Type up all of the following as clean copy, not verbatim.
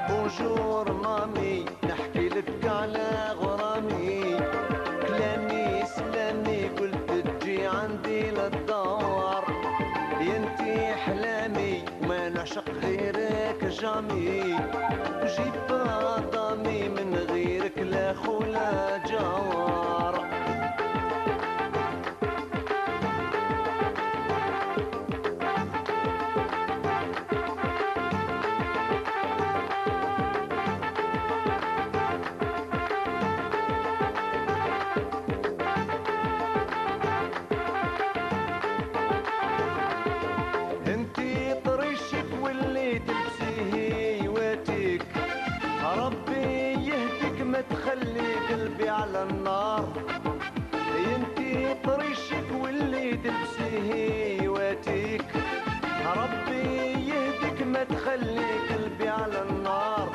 بونجور مامي، نحكي لك على غرامي، كلامي سلامي قلت تجي عندي للدار، ينتي احلامي وما نعشق غيرك جامي، جيب ضامي من غيرك لا خولا جوار. ما تخلي قلبي على النار، ينتي طريشك واللي تلبسي هيواتيك، ربي يهديك ما تخلي قلبي على النار.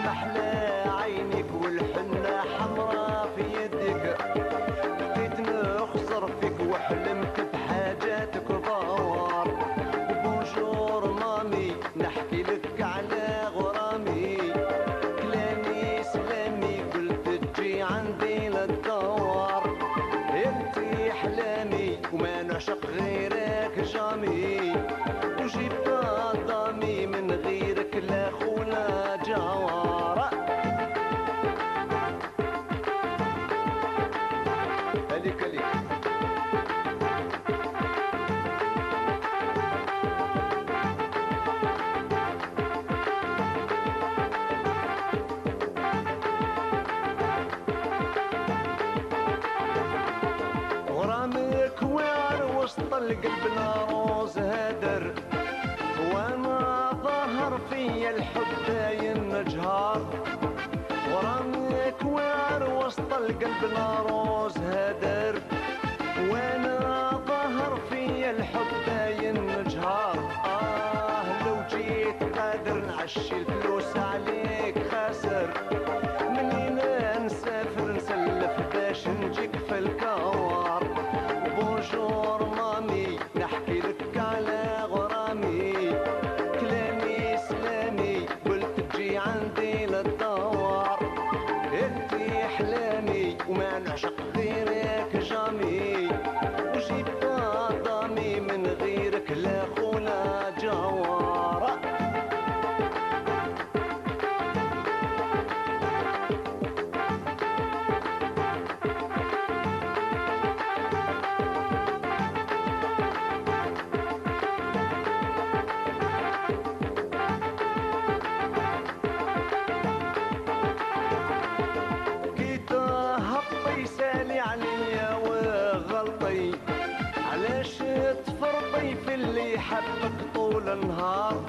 محلى عينك والحنة حمرا في يدك، بقيت نخسر فيك وحلمت بحاجاتك كبار. بونجور مامي، نحكي لك على غرامي، عندي للدوار، انتي احلامي وما نعشق غيرك جامي، وجيب ضامي من غيرك لا خولا جوار. هليك هليك غرامك وعر وسط القلب ناروز هدر، وانا ظاهر في الحب باين جهار. غرامك وعر وسط القلب ناروز هدر، وانا ظاهر في الحب باين جهار. لو جيت قادر نعشي الفلوس عليك خاسر، منين نسافر نسلف باش نجيك في الكوار. بونجور مامي، نحكي لك على غرامي، كلامي سلامي قلت تجي عندي للدوار، انتي احلامي وما نعشق غيرك جامي، وجيب ضامي من غيرك لا خولا جوار. سالي عليا وغلطي، علاش تفرطي في اللي حبك طول النهار.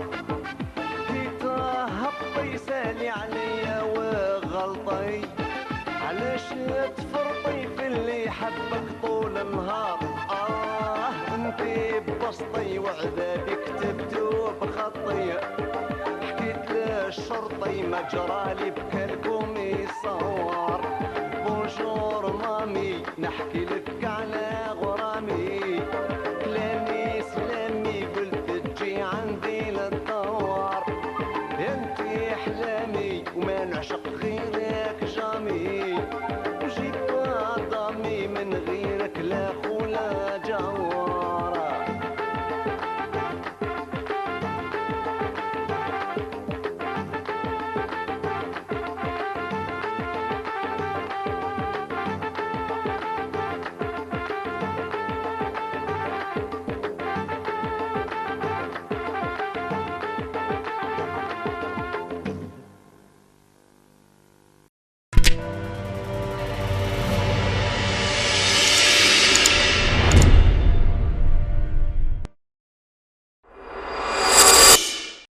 جيت هبطي سالي عليا وغلطي، علاش تفرطي في اللي حبك طول النهار. انتي ببسطي وعذابي كتبتو بخطي، حكيت للشرطي ما جرالي بكلكم يصور. بونجور مامي، نحكي لك على غرامي، كلامي سلامي قلت تجي عندي للدوار، انتي احلامي وما نعشق غيرك جامي،